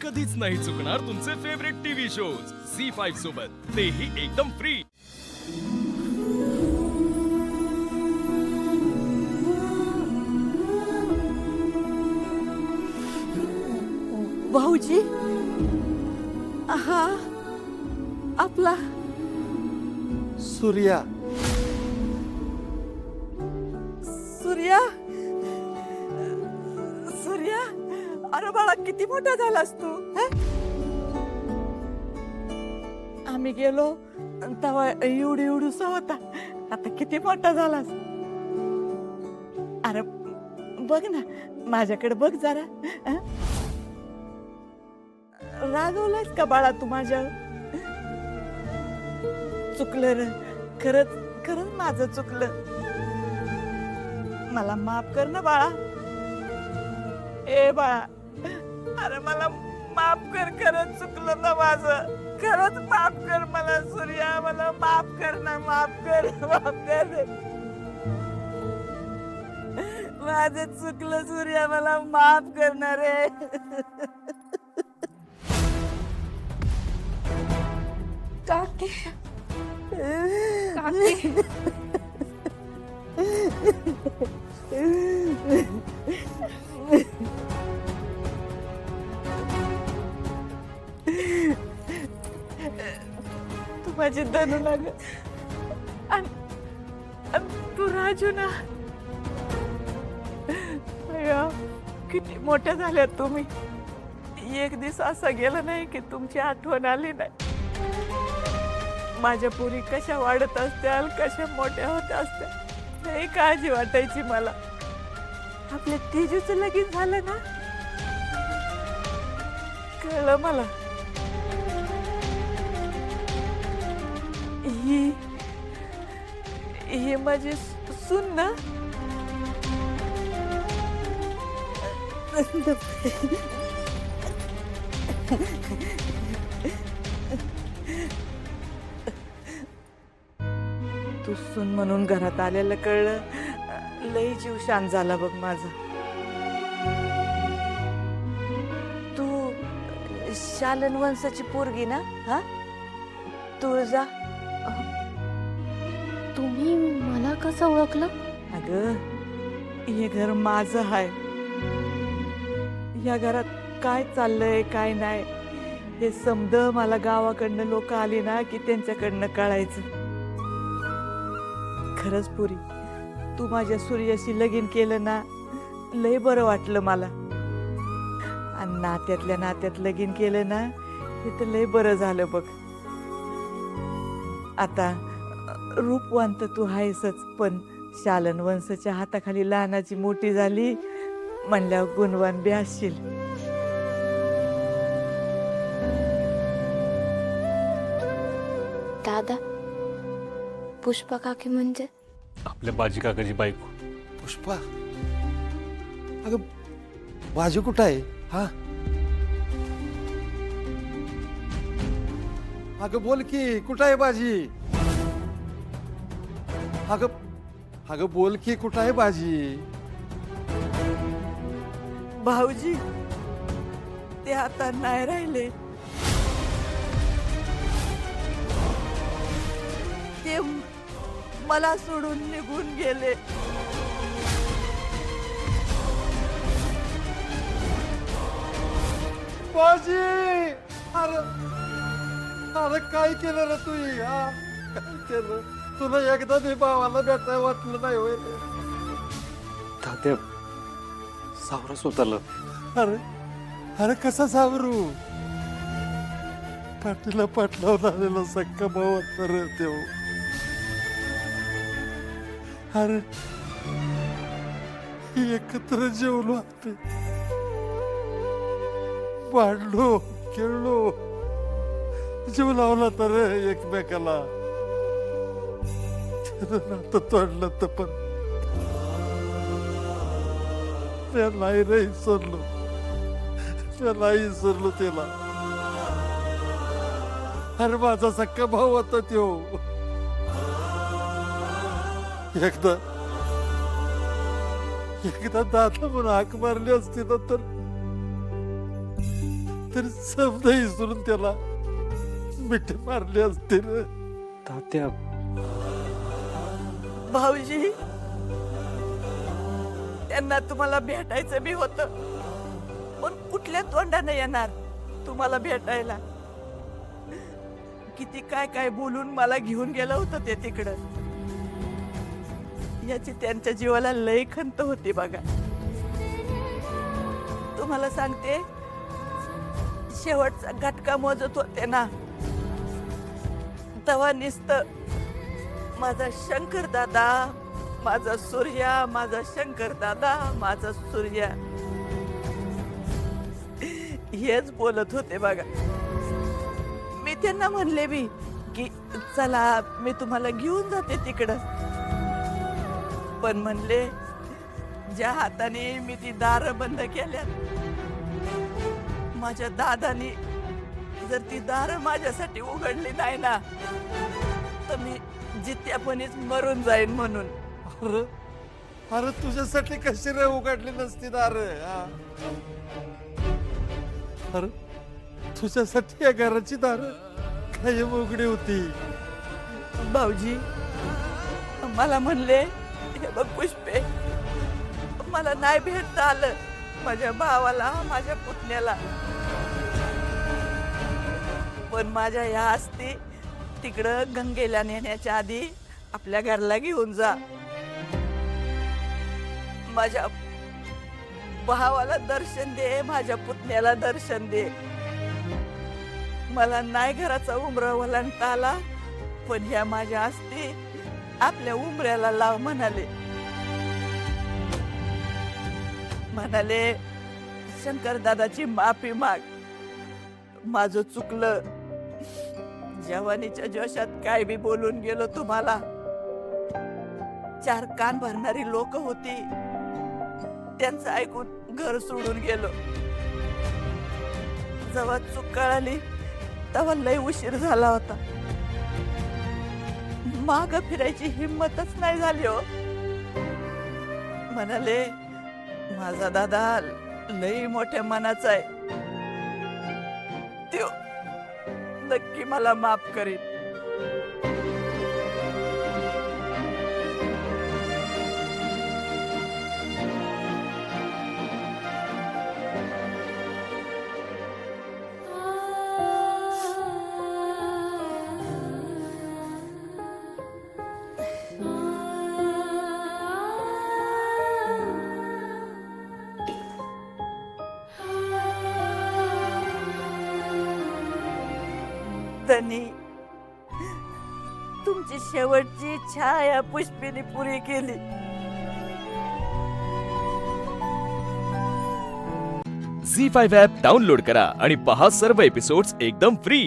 कधीच नाही चुकणार तुमचे फेवरेट टीव्ही शोज झी5 सोबत, तेही एकदम फ्री. भाऊजी, हा आपला सूर्या. सूर्या. सूर्या, अरे बाळा किती मोठा झालास तू. आम्ही गेलो तेव्हा एवढी एवढूसा होता, आता किती मोठा झालास. अरे बघ ना, माझ्याकडे बघ जरा. रागवलायस का बाळा तू माझ्या? चुकलं रे, खरंच खरंच माझं चुकलं. मला माफ कर ना बाळा. ए बाळा, अरे मला माफ कर, खरंच चुकलं ना माझं. खरंच माफ कर मला सूर्या, मला माफ कर ना, माफ कर, माफ कर. माझं चुकलं सूर्या, मला माफ करणार रे. काकी काकी तू माझी धनू ना ग, आणि तू राजू ना. अय्या, किती मोठ्या झाल्या तुम्ही. एक दिवस असा गेला नाही की तुमची आठवण आली नाही. माझ्या पोरी कशा वाढत असत्याल, कशा मोठ्या होत्या असत्या, लई काळजी वाटायची मला. आपल्या तेजूचं लगीन झालं ना, कळलं मला. ही माझी सून ना. तू सून म्हणून घरात आलेलं कळलं, लई जीव शांत झाला बघ माझा. तू शालन वंशाची पोरगी ना? हा, तुळजा. तुम्ही मला कसं ओळखलं? अगं, हे घर माझं आहे. या घरात काय चाललंय काय नाही हे समज मला गावाकडनं लोक आली ना की त्यांच्याकडनं कळायचं. खरंच पुरी, तू माझ्या सूर्याशी लगीन केलं ना, लय बरं वाटलं मला. आणि नात्यातल्या नात्यात लगीन केलं ना, हे तर लय बरं झालं बघ. आता रूपवंत तू आहेसच, पण शालन वंशाच्या हाताखाली लहानाची मोठी झाली म्हणल्यावर गुणवान बी असशील. दादा, पुष्पा काकी म्हणजे? आपल्या बाजी काकाची बायको. पुष्पा, अगं बाजू कुठं आहे? हा, अगं बोल की, कुठं आहे बाजी? अगं अगं बोल की, कुठं आहे बाजी? भाऊजी, ते आता नाही राहिले. ते मला सोडून निघून गेले. बाजी, अरे अरे काय केलं रे तू? हा, काय केलं? तुला एकदा मी भावाला भेटायला वाटलं नाही होय रे? तात्या, सावरस उतरलं. अरे अरे कसा सावरू? पाठीला पाठ लावून आलेला सक्का भाऊ तर देव. अरे एकत्र जेवलो आम्ही, भांडलो, खेळलो, जीव लावला तर एकमेकाला. नातं तोडलं तर पण नाही रे विसरलो, नाही विसरलो त्याला. अरे माझा सक्का भाऊ होता त्यो. एकदा एकदा दादा म्हणून हाक मारली असती ना तर तरी शब्द विसरून त्याला मिठी मारली असते रे. तात्या भाऊजी, त्यांना तुम्हाला भेटायचं बी होत, पण कुठल्या तोंडाने येणार तुम्हाला भेटायला? किती काय काय बोलून मला घेऊन गेलं होतं ते तिकडं. याची त्यांच्या जीवाला लय खंत होती बघा. तुम्हाला सांगते, शेवटचा घटका मोजत होते ना, तेव्हा नुसतं माझा शंकर दादा, माझा सूर्या, माझा शंकर दादा, माझा सूर्या हेच बोलत होते बघा. मी त्यांना म्हणले बी की चला मी तुम्हाला घेऊन जाते तिकडं, पण म्हणले ज्या हाताने मी ती दार बंद केल्यात, माझ्या दादानी जर ती दार माझ्यासाठी उघडली नाही ना, तर मी जित्यापणीच मरून जाईन म्हणून. अरे अरे तुझ्यासाठी कशी रे उघडली नसती दार? अरे तुझ्यासाठी या घराची दार कायम उघडी होती. भाऊजी मला म्हणले, हे बघ पुष्पे, मला नाही भेटता आलं माझ्या भावाला, माझ्या पुतण्याला, पण माझ्या या असती तिकडं गंगेला नेण्याच्या आधी आपल्या घरला घेऊन जा. माझ्या भावाला दर्शन दे, माझ्या पुतण्याला दर्शन दे. मला नाही घराचा उंबरा ओलांडता आला, पण ह्या माझ्या असती आपल्या उंबऱ्याला लाव म्हणाले. म्हणाले शंकर दादाची माफी माग, माझं चुकलं, जवानीच्या जोशात काय बी बोलून गेलो तुम्हाला. चार कान भरणारी लोक होती, त्यांचं ऐकून घर सोडून गेलो. जेव्हा चूक कळाली तेव्हा लय उशीर झाला होता. माग फिरायची हिम्मतच नाही झाली हो. म्हणाले माझा दादा लय मोठ्या मनाचा आहे, त्यो नक्की मला माफ करीन. त्यांनी तुमची शेवटची इच्छा या पुष्पीने पुरी केली. झी 5 ॲप डाउनलोड करा आणि पहा सर्व एपिसोड्स एकदम फ्री.